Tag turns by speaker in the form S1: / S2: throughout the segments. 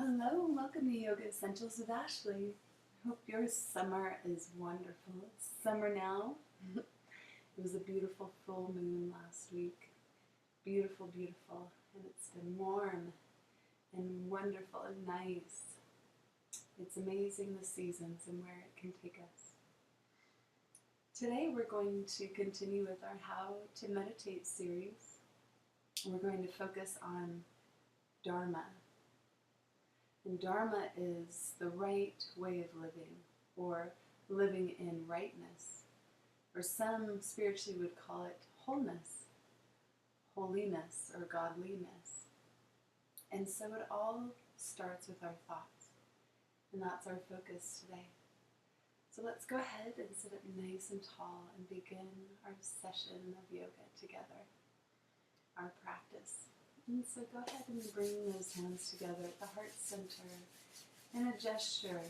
S1: Hello and welcome to Yoga Essentials with Ashley. I hope your summer is wonderful. It's summer now. It was a beautiful full moon last week. Beautiful, beautiful. And it's been warm and wonderful and nice. It's amazing the seasons and where it can take us. Today we're going to continue with our How to Meditate series. We're going to focus on Dharma. And Dharma is the right way of living, or living in rightness, or some spiritually would call it wholeness, holiness, or godliness. And so it all starts with our thoughts, and that's our focus today. So let's go ahead and sit up nice and tall and begin our session of yoga together, our practice. And so go ahead and bring those hands together at the heart center in a gesture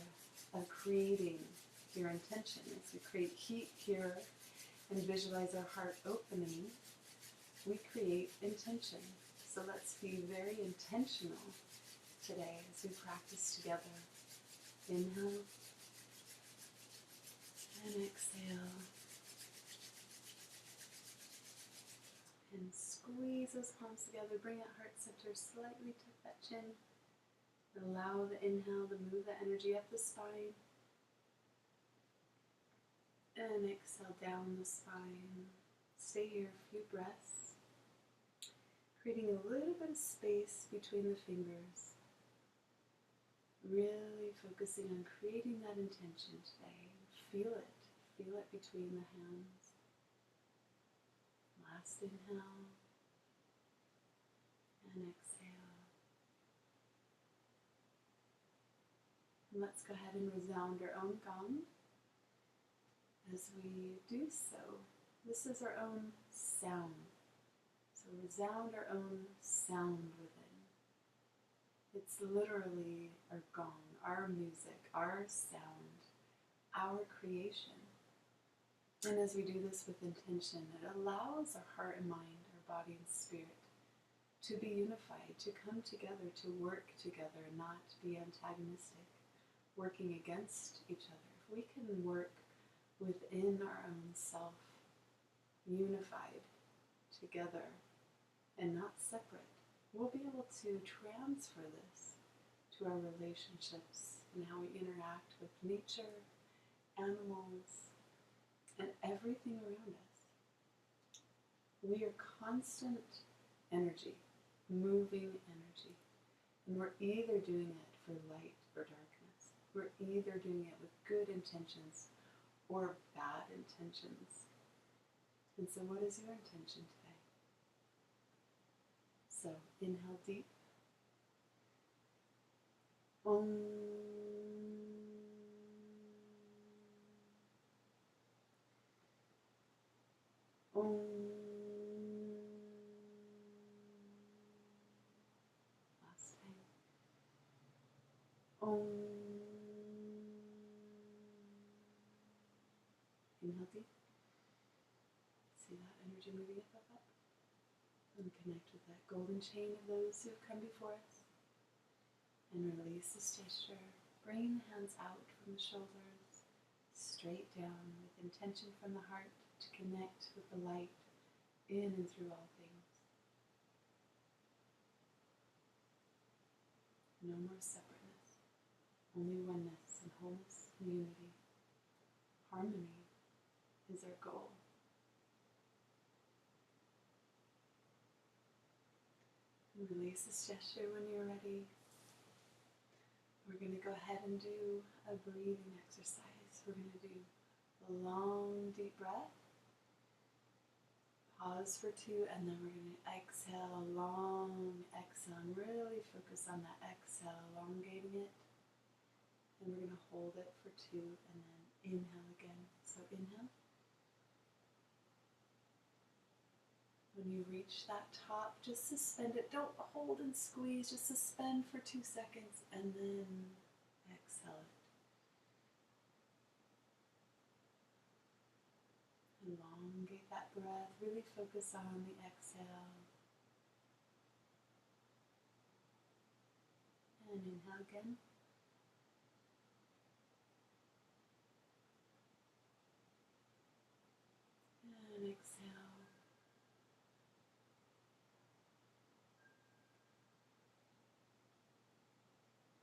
S1: of creating your intention. As we create heat here and visualize our heart opening, we create intention. So let's be very intentional today as we practice together. Inhale and exhale. And squeeze those palms together, bring that heart center, slightly tuck that chin. Allow the inhale to move the energy up the spine. And exhale down the spine. Stay here a few breaths, creating a little bit of space between the fingers. Really focusing on creating that intention today. Feel it between the hands. Last inhale and exhale. And let's go ahead and resound our own gong. As we do so, this is our own sound. So resound our own sound within. It's literally our gong, our music, our sound, our creation. And as we do this with intention, it allows our heart and mind, our body and spirit to be unified, to come together, to work together, not be antagonistic, working against each other. If we can work within our own self, unified together and not separate, we'll be able to transfer this to our relationships and how we interact with nature, animals, and everything around us. We are constant energy, moving energy, and we're either doing it for light or darkness. We're either doing it with good intentions or bad intentions. And so what is your intention today? So inhale deep. Om. Om. Last time. Om. Inhale deep. See that energy moving up. And connect with that golden chain of those who have come before us. And release this gesture. Bring the hands out from the shoulders, straight down with intention from the heart to connect with the light in and through all things. No more separateness, only oneness and wholeness and unity. Harmony is our goal. And release this gesture when you're ready. We're going to go ahead and do a breathing exercise. We're going to do a long, deep breath. Pause for 2, and then we're going to exhale, long exhale, and really focus on that exhale, elongating it. And we're going to hold it for 2, and then inhale again. So inhale. When you reach that top, just suspend it. Don't hold and squeeze, just suspend for 2 seconds, and then exhale it. Elongate that breath, really focus on the exhale. And inhale again. And exhale.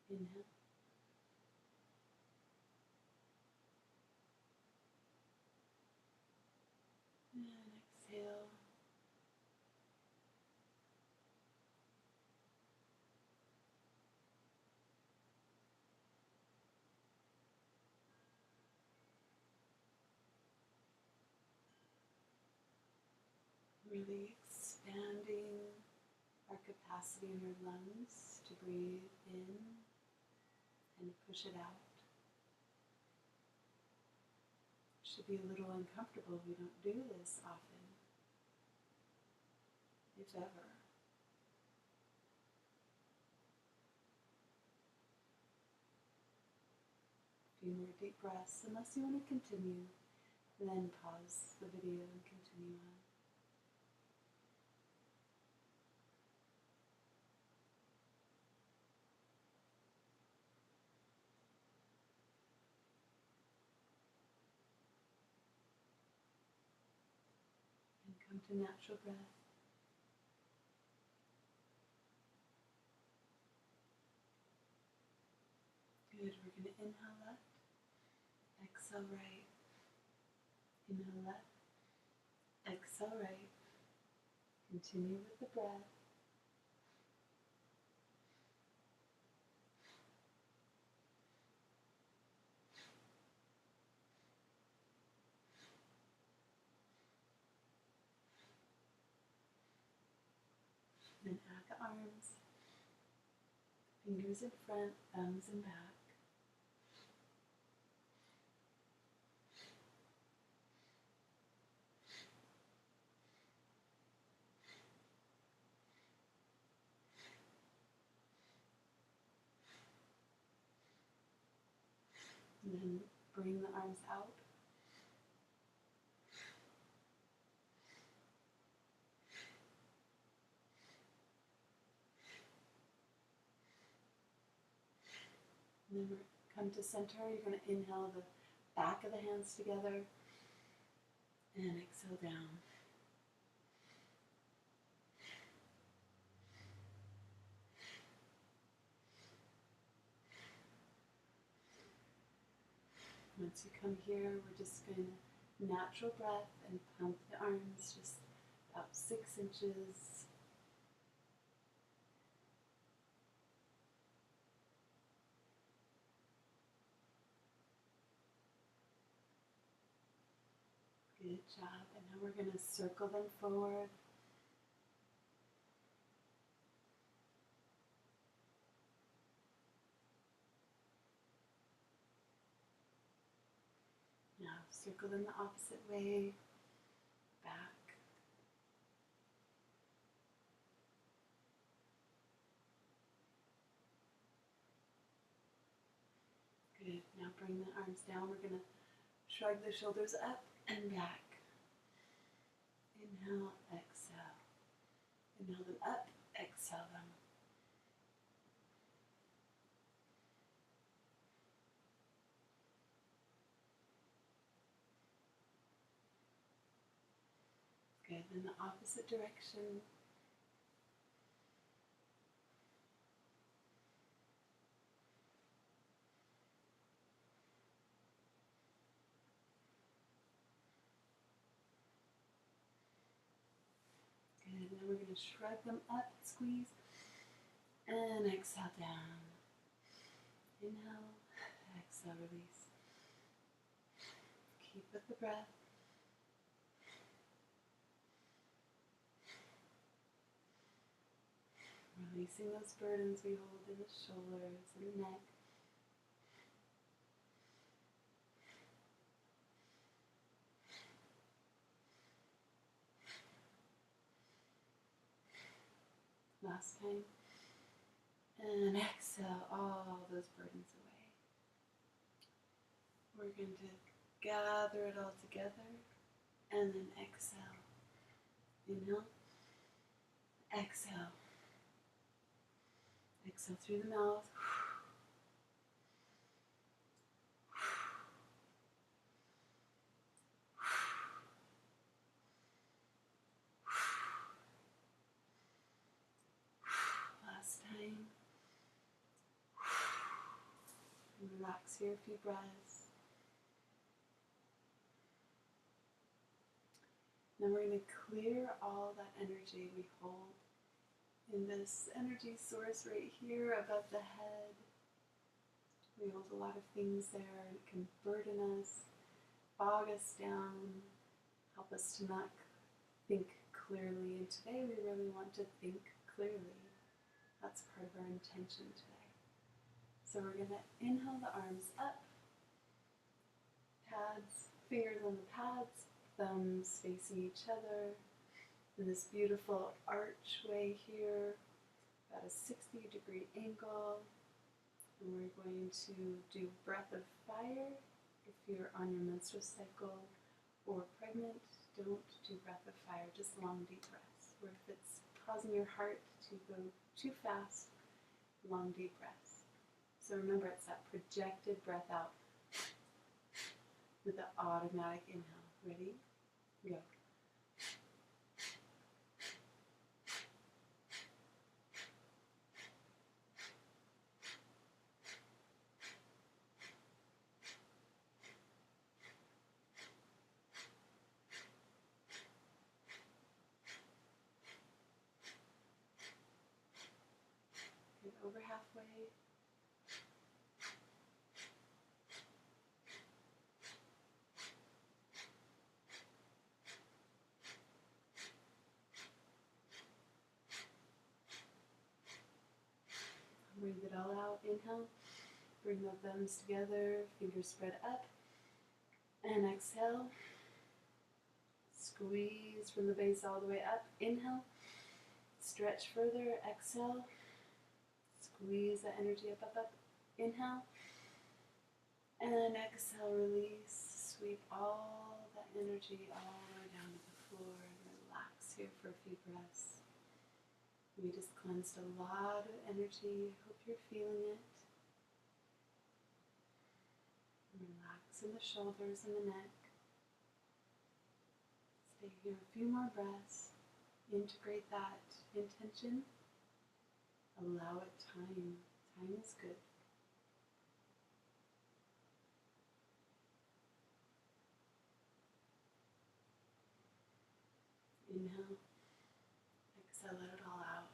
S1: Inhale. And exhale. Really expanding our capacity in our lungs to breathe in and push it out. Should be a little uncomfortable. We don't do this often, if ever. A few more deep breaths, unless you want to continue, then pause the video and continue on. And come to natural breath. Good. We're going to inhale left, exhale right. Inhale left, exhale right. Continue with the breath. Then add the arms, fingers in front, thumbs in back. And then bring the arms out. And then we're come to center. You're going to inhale the back of the hands together and exhale down. Once you come here, we're just going to natural breath and pump the arms just about 6 inches. Good job. And now we're going to circle them forward. Now circle them the opposite way, back. Good. Now bring the arms down. We're going to shrug the shoulders up and back. Inhale, exhale. Inhale them up, exhale them. Good. In the opposite direction. Good. Then we're going to shrug them up, squeeze, and exhale down. Inhale, exhale, release. Keep with the breath. Releasing those burdens we hold in the shoulders and the neck. Last time. And exhale all those burdens away. We're going to gather it all together and then exhale. Inhale. Exhale. Exhale through the mouth. Last time. And relax here a few breaths. Now we're going to clear all that energy we hold in this energy source right here above the head. We hold a lot of things there, and it can burden us, bog us down, help us to not think clearly. And today we really want to think clearly. That's part of our intention today. So we're going to inhale the arms up, pads, fingers on the pads, thumbs facing each other in this beautiful archway here, about a 60-degree angle. And we're going to do breath of fire. If you're on your menstrual cycle or pregnant, don't do breath of fire, just long deep breaths. Or if it's causing your heart to go too fast, long deep breaths. So remember, it's that projected breath out with the automatic inhale. Ready? Go. Good, over halfway. Breathe it all out. Inhale. Bring the thumbs together, fingers spread up. And exhale. Squeeze from the base all the way up. Inhale. Stretch further. Exhale. Squeeze that energy up, up, up. Inhale. And exhale, release. Sweep all that energy all the way down to the floor. And relax here for a few breaths. We just cleansed a lot of energy. Hope you're feeling it. Relax in the shoulders and the neck. Stay here a few more breaths. Integrate that intention. Allow it time. Time is good. Inhale. Exhale, let it all out.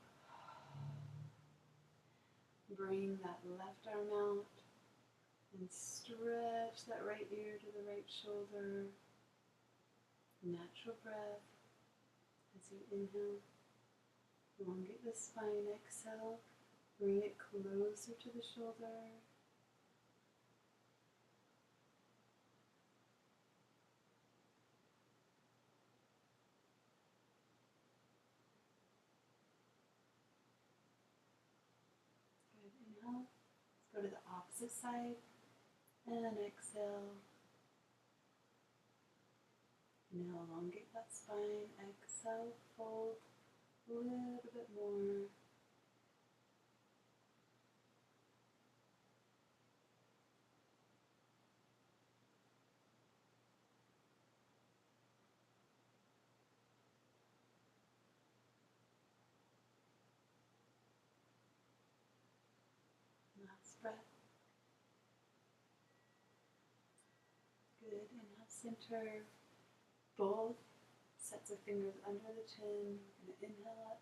S1: Bring that left arm out and stretch that right ear to the right shoulder. Natural breath as you inhale. Elongate the spine. Exhale. Bring it closer to the shoulder. Good. Inhale. Let's go to the opposite side. And exhale. Inhale, elongate that spine. Exhale, fold a little bit more. Last breath. Good. Inhale, center. Both sets of fingers under the chin. We're going to inhale up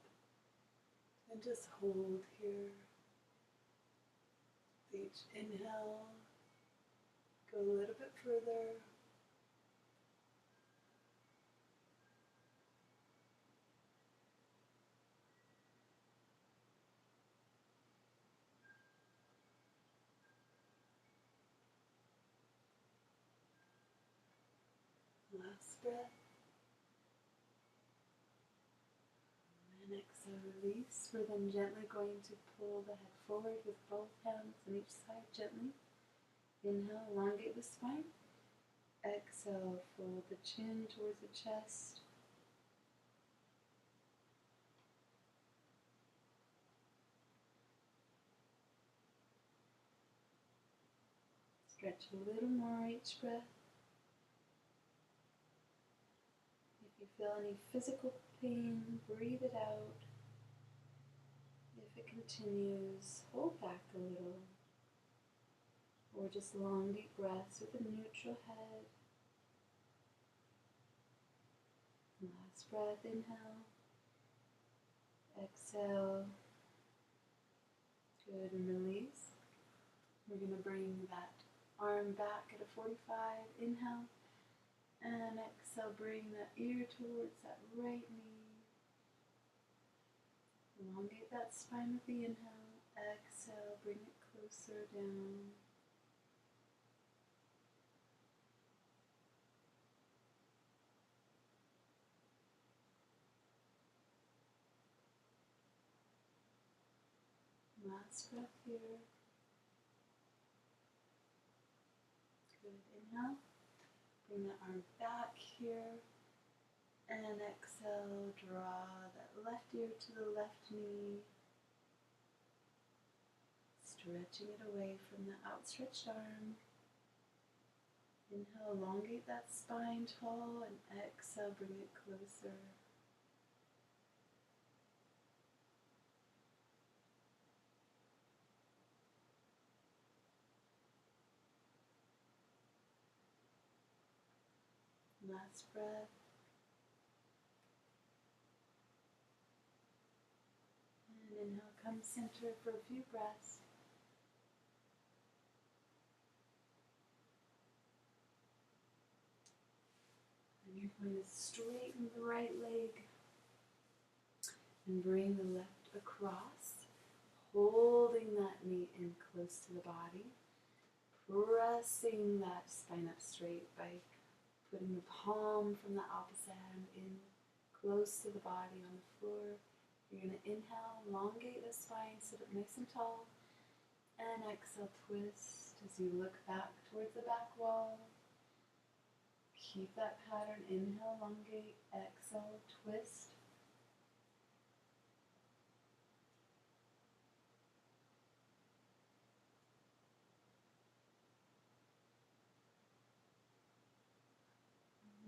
S1: and just hold here. With each inhale, go a little bit further. Last breath. And exhale, release. We're then gently going to pull the head forward with both hands on each side gently. Inhale, elongate the spine. Exhale, fold the chin towards the chest. Stretch a little more each breath. If you feel any physical pain, breathe it out. If it continues, hold back a little. Or just long, deep breaths with a neutral head. Last breath, inhale. Exhale. Good, and release. We're going to bring that arm back at a 45. Inhale. And exhale, bring that ear towards that right knee. Elongate that spine with the inhale. Exhale, bring it closer down. Last breath here. Good. Inhale. Bring the arm back here. And exhale, draw that left ear to the left knee. Stretching it away from the outstretched arm. Inhale, elongate that spine tall, and exhale, bring it closer. Last breath. And inhale, come center for a few breaths. And you're going to straighten the right leg and bring the left across, holding that knee in close to the body, pressing that spine up straight by putting the palm from the opposite hand in close to the body on the floor. You're going to inhale, elongate the spine, sit up nice and tall, and exhale, twist as you look back towards the back wall. Keep that pattern, inhale, elongate, exhale, twist.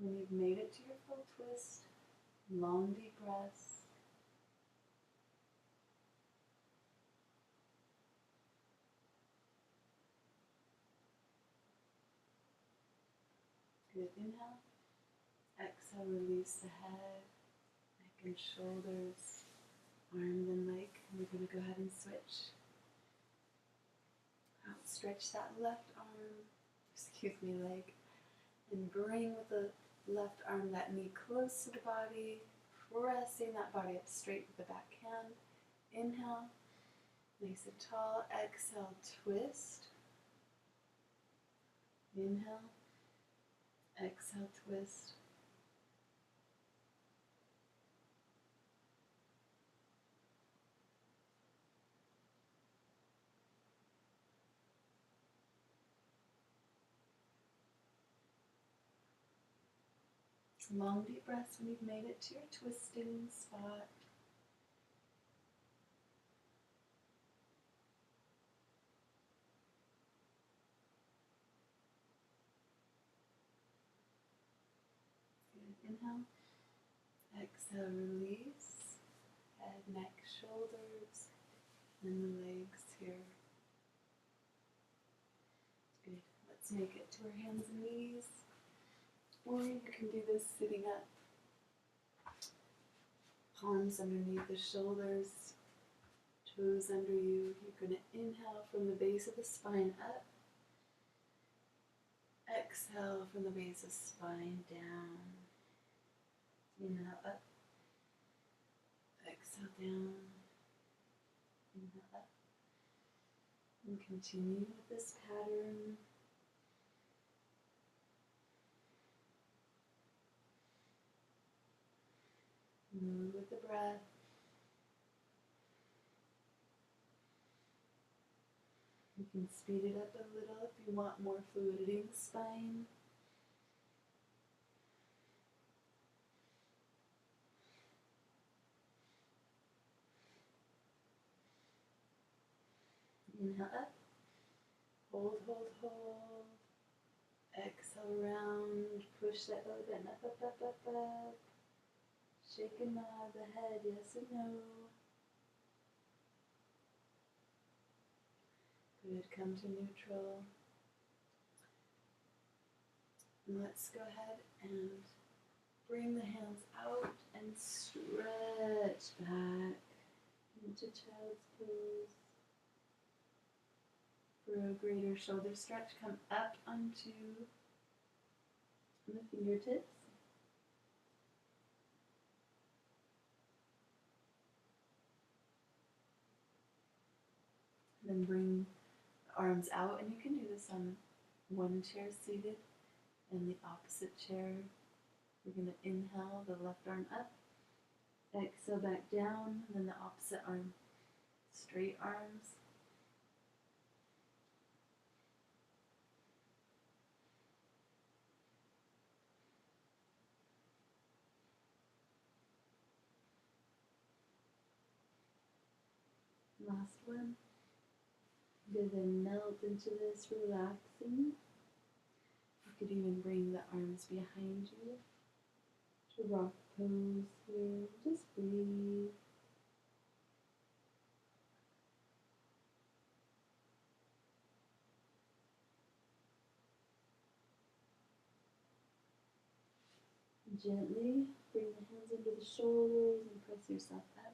S1: When you've made it to your full twist, long deep breaths. Good, inhale. Exhale, release the head, neck and shoulders, arm and leg. And we're going to go ahead and switch. Outstretch that left arm, leg, and bring with the left arm that knee close to the body, pressing that body up straight with the back hand. Inhale, nice and tall. Exhale, twist. Inhale, exhale, twist. Long deep breaths when you've made it to your twisting spot. Good. Inhale. Exhale, release. Head, neck, shoulders, and the legs here. Good. Let's make it to our hands and knees. Or you can do this sitting up. Palms underneath the shoulders, toes under you. You're going to inhale from the base of the spine up. Exhale from the base of spine down. Inhale up. Exhale down. Inhale up. And continue with this pattern. Move with the breath. You can speed it up a little if you want more fluidity in the spine. Inhale up. Hold, hold, hold. Exhale around. Push that belly button up, up, up, up, up. Shake and nod the head, yes and no. Good, come to neutral. And let's go ahead and bring the hands out and stretch back into child's pose. For a greater shoulder stretch, come up onto the fingertips. Then bring the arms out, and you can do this on one chair seated and the opposite chair. We're going to inhale the left arm up, exhale back down, and then the opposite arm, straight arms. Last one. Good, then melt into this, relaxing. You could even bring the arms behind you to rock pose here. Just breathe. Gently bring the hands under the shoulders and press yourself up.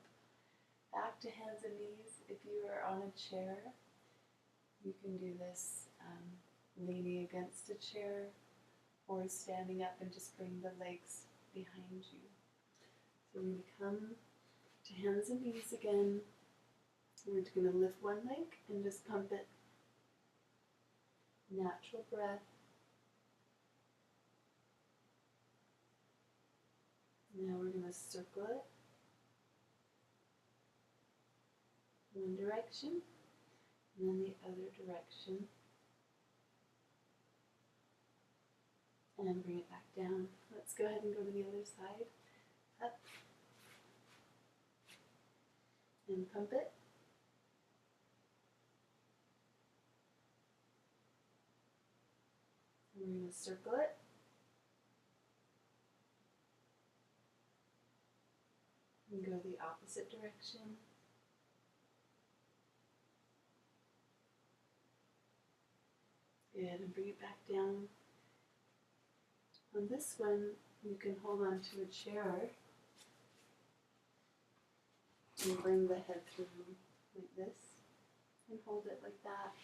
S1: Back to hands and knees. If you are on a chair, you can do this leaning against a chair or standing up and just bring the legs behind you. So we're going to come to hands and knees again. We're going to lift one leg and just pump it. Natural breath. Now we're going to circle it. One direction, and then the other direction. And bring it back down. Let's go ahead and go to the other side. Up. And pump it. And we're going to circle it. And go the opposite direction. Good, and bring it back down. On this one, you can hold on to a chair and bring the head through like this and hold it like that.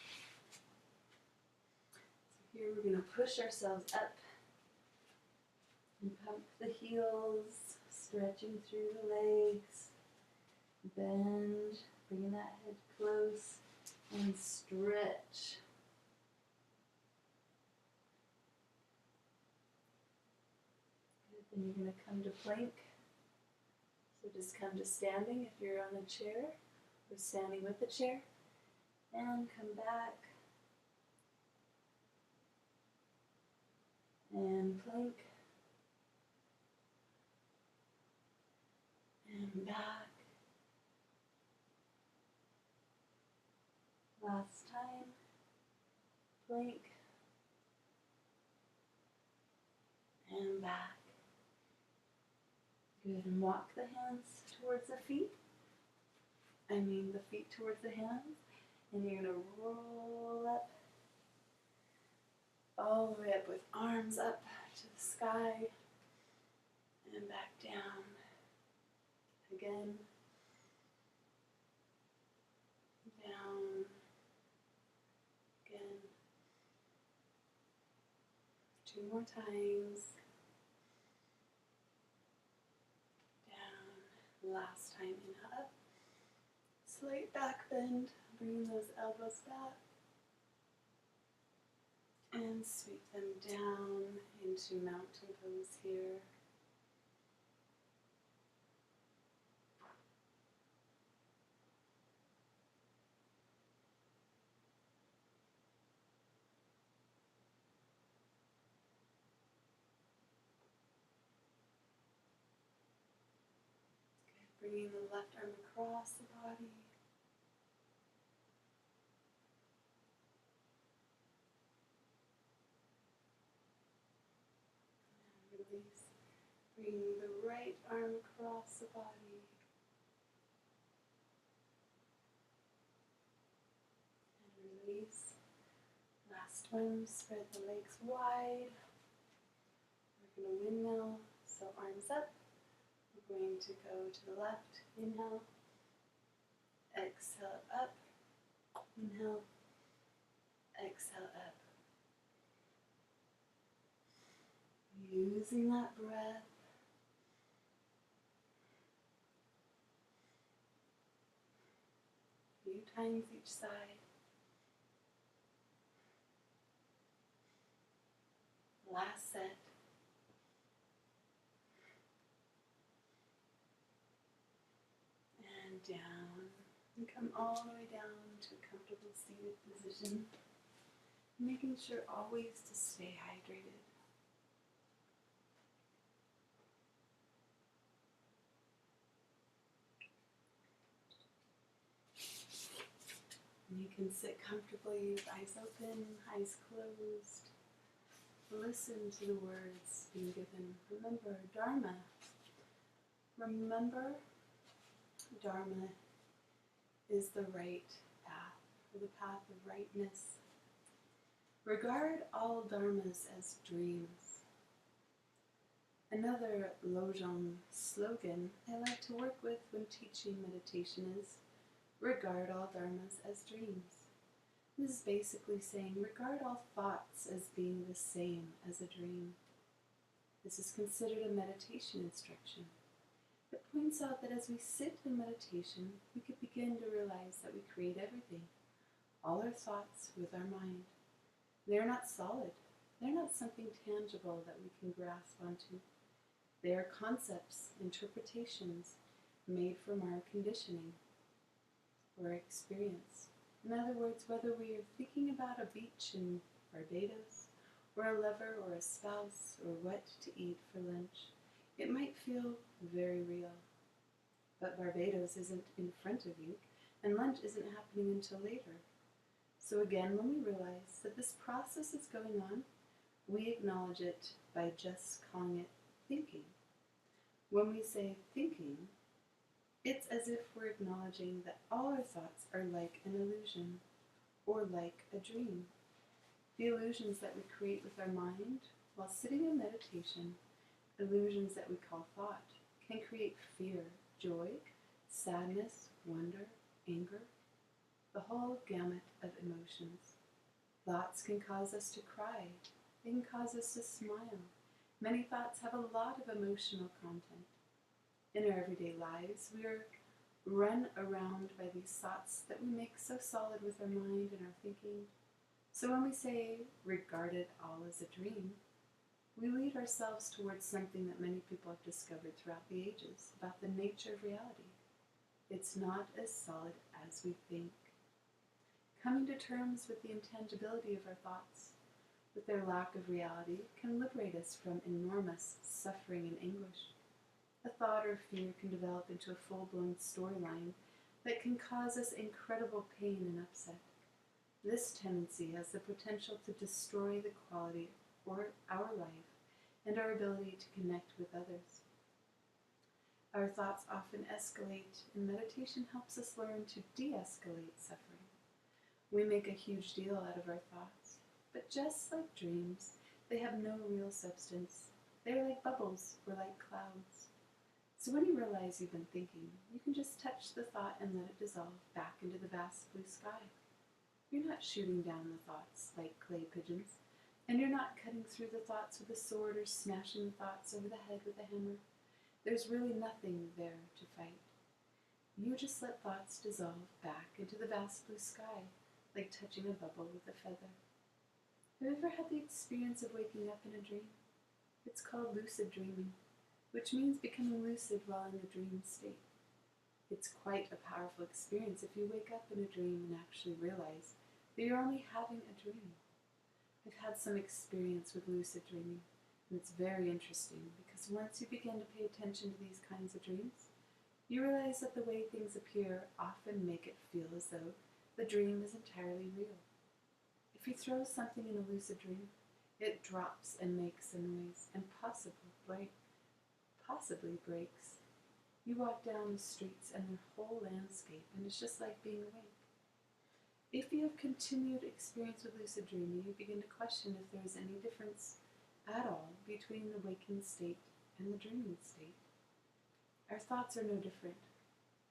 S1: So here we're going to push ourselves up and pump the heels, stretching through the legs, bend, bringing that head close and stretch. Then you're going to come to plank. So just come to standing if you're on a chair or standing with a chair. And come back. And plank. And back. Last time. Plank. And back. Good, and walk the hands towards the feet. The feet towards the hands. And you're going to roll up, all the way up with arms up to the sky. And back down. Again. Down. Again. 2 more times. Last time, inhale up, slight back bend, bringing those elbows back, and sweep them down into mountain pose here. Bringing the left arm across the body. release. Bring the right arm across the body. And release. Last one, spread the legs wide. We're going to windmill, so arms up. We're going to go to the left, inhale. Exhale up. Inhale. Exhale up. Using that breath. A few times each side. Last set. And down. And come all the way down to a comfortable seated position. Making sure always to stay hydrated. And you can sit comfortably with eyes open, eyes closed. Listen to the words being given. Remember Dharma. Remember Dharma is the right path, or the path of rightness. Regard all dharmas as dreams. Another Lojong slogan I like to work with when teaching meditation is, regard all dharmas as dreams. This is basically saying, regard all thoughts as being the same as a dream. This is considered a meditation instruction. It points out that as we sit in meditation, we could begin to realize that we create everything, all our thoughts with our mind. They are not solid. They're not something tangible that we can grasp onto. They are concepts, interpretations, made from our conditioning or experience. In other words, whether we are thinking about a beach in Barbados, or a lover or a spouse, or what to eat for lunch, it might feel very real. But Barbados isn't in front of you, and lunch isn't happening until later. So again, when we realize that this process is going on, we acknowledge it by just calling it thinking. When we say thinking, it's as if we're acknowledging that all our thoughts are like an illusion, or like a dream. The illusions that we create with our mind while sitting in meditation, illusions that we call thought, can create fear, joy, sadness, wonder, anger, the whole gamut of emotions. Thoughts can cause us to cry. They can cause us to smile. Many thoughts have a lot of emotional content. In our everyday lives, we are run around by these thoughts that we make so solid with our mind and our thinking. So when we say, regard it all as a dream, we lead ourselves towards something that many people have discovered throughout the ages, about the nature of reality. It's not as solid as we think. Coming to terms with the intangibility of our thoughts, with their lack of reality, can liberate us from enormous suffering and anguish. A thought or fear can develop into a full-blown storyline that can cause us incredible pain and upset. This tendency has the potential to destroy the quality of our life and our ability to connect with others. Our thoughts often escalate, and meditation helps us learn to de-escalate suffering. We make a huge deal out of our thoughts, but just like dreams, they have no real substance. They're like bubbles or like clouds. So when you realize you've been thinking, you can just touch the thought and let it dissolve back into the vast blue sky. You're not shooting down the thoughts like clay pigeons, and you're not cutting through the thoughts with a sword or smashing the thoughts over the head with a hammer. There's really nothing there to fight. You just let thoughts dissolve back into the vast blue sky, like touching a bubble with a feather. Have you ever had the experience of waking up in a dream? It's called lucid dreaming, which means becoming lucid while in the dream state. It's quite a powerful experience if you wake up in a dream and actually realize that you're only having a dream. I've had some experience with lucid dreaming, and it's very interesting because once you begin to pay attention to these kinds of dreams, you realize that the way things appear often make it feel as though the dream is entirely real. If you throw something in a lucid dream, it drops and makes a noise, and possibly breaks. You walk down the streets and their whole landscape, and it's just like being awake. If you have continued experience with lucid dreaming, you begin to question if there is any difference at all between the waking state and the dreaming state. Our thoughts are no different.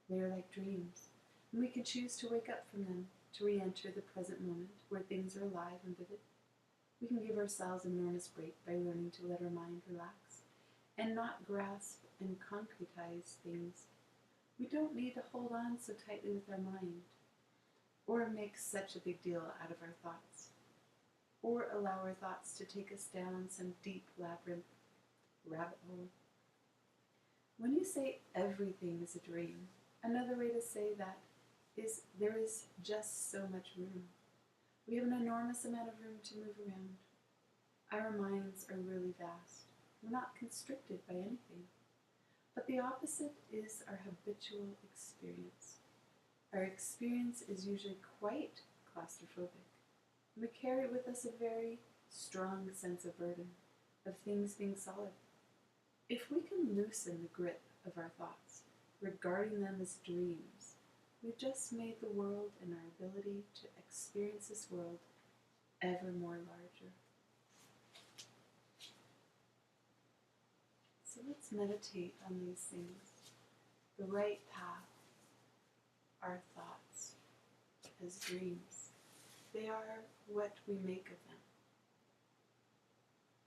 S1: They are like dreams, and we can choose to wake up from them, to re-enter the present moment where things are alive and vivid. We can give ourselves an enormous break by learning to let our mind relax and not grasp and concretize things. We don't need to hold on so tightly with our mind, or make such a big deal out of our thoughts, or allow our thoughts to take us down some deep rabbit hole. When you say everything is a dream, another way to say that is there is just so much room. We have an enormous amount of room to move around. Our minds are really vast. We're not constricted by anything. But the opposite is our habitual experience. Our experience is usually quite claustrophobic. We carry with us a very strong sense of burden, of things being solid. If we can loosen the grip of our thoughts, regarding them as dreams, we've just made the world and our ability to experience this world ever more larger. So let's meditate on these things. The right path, our thoughts as dreams. They are what we make of them.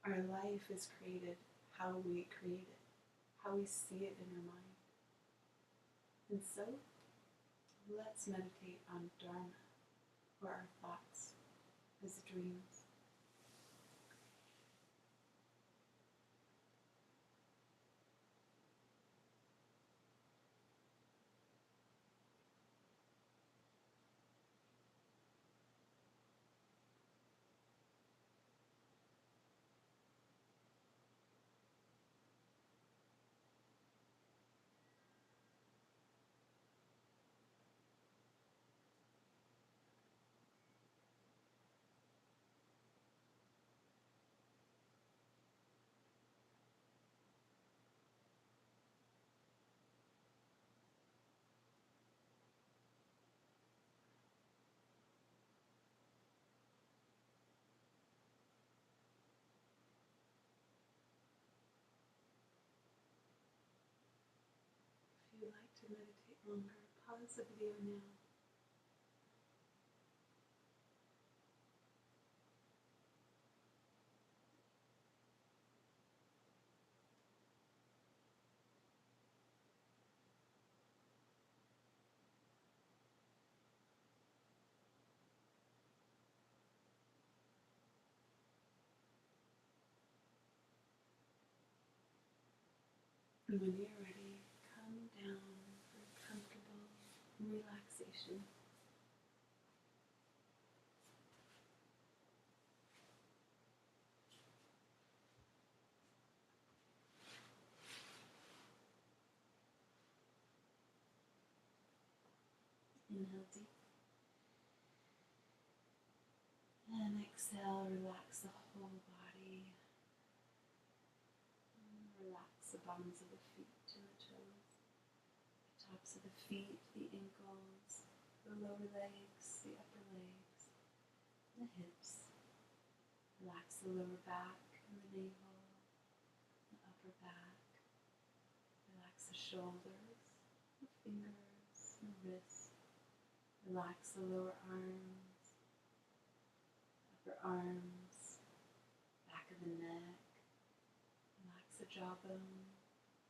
S1: Our life is created how we create it, how we see it in our mind. And so, let's meditate on Dharma, or our thoughts as dreams. If you'd like to meditate longer, pause the video now. And when you're ready, come down for comfortable relaxation. Inhale deep. And exhale, relax the whole body. Relax the bottoms of the feet to the toes, the tops of the feet, the ankles, the lower legs, the upper legs, the hips. Relax the lower back and the navel, the upper back. Relax the shoulders, the fingers, the wrists. Relax the lower arms, upper arms, back of the neck. Relax the jawbone.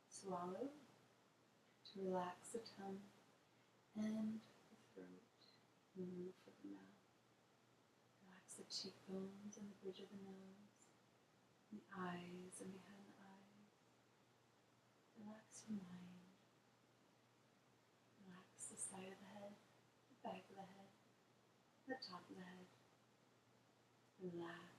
S1: Swallow to relax the tongue and the throat and the roof of the mouth. Relax the cheekbones and the bridge of the nose, the eyes and behind the eyes. Relax your mind. Relax the side of the head, the back of the head, the top of the head. Relax.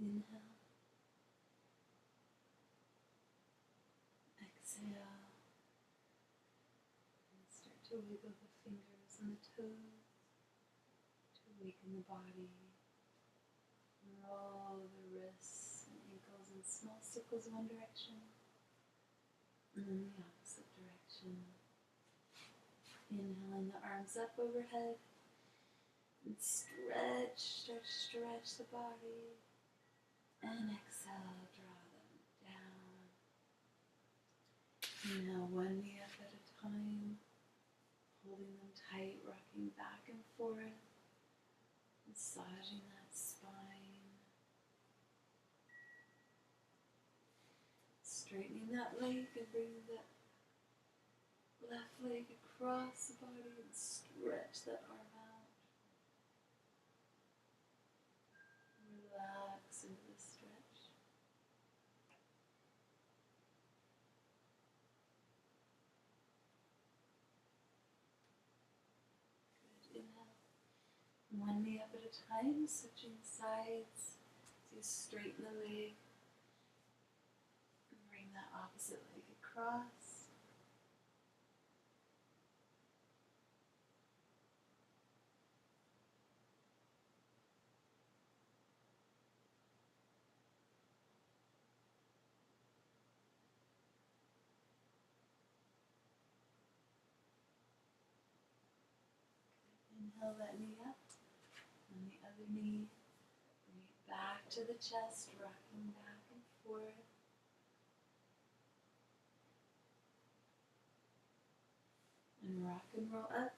S1: Inhale, exhale, and start to wiggle the fingers and the toes to awaken the body. Roll the wrists and ankles in small circles one direction and then the opposite direction. Inhaling the arms up overhead and start to stretch the body. And exhale, draw them down. Inhale one knee up at a time, holding them tight, rocking back and forth, massaging that spine. Straightening that leg and bringing that left leg across the body and stretch that arm out. One knee up at a time, switching sides. So you straighten the leg. And bring that opposite leg across. Inhale that knee up. And the other knee. Bring it back to the chest, rocking back and forth. And rock and roll up.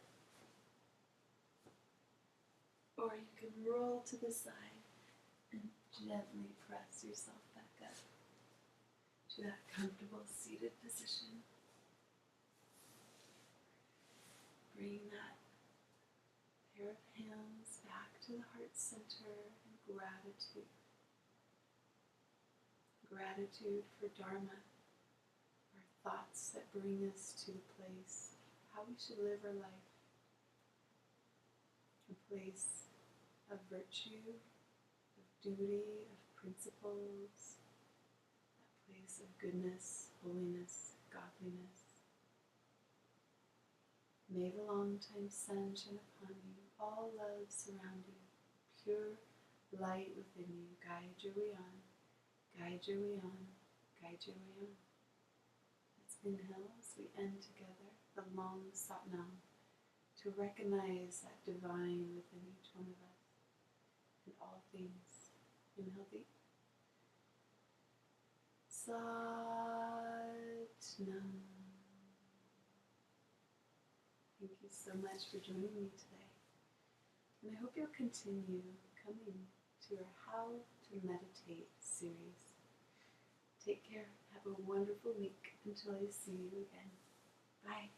S1: Or you can roll to the side and gently press yourself back up to that comfortable seated position. Bring that pair of hands back to the heart center in gratitude. Gratitude for Dharma, our thoughts that bring us to the place of how we should live our life. A place of virtue, of duty, of principles, that place of goodness, holiness, godliness. May the long-time sun shine upon you, all love surround you, pure light within you, guide your way on, guide your way on, guide your way on. Let's inhale as we end together the long Satnam to recognize that divine within each one of us. In all things. Inhale deep. Satnam. Thank you so much for joining me today. And I hope you'll continue coming to our How to Meditate series. Take care. Have a wonderful week until I see you again. Bye.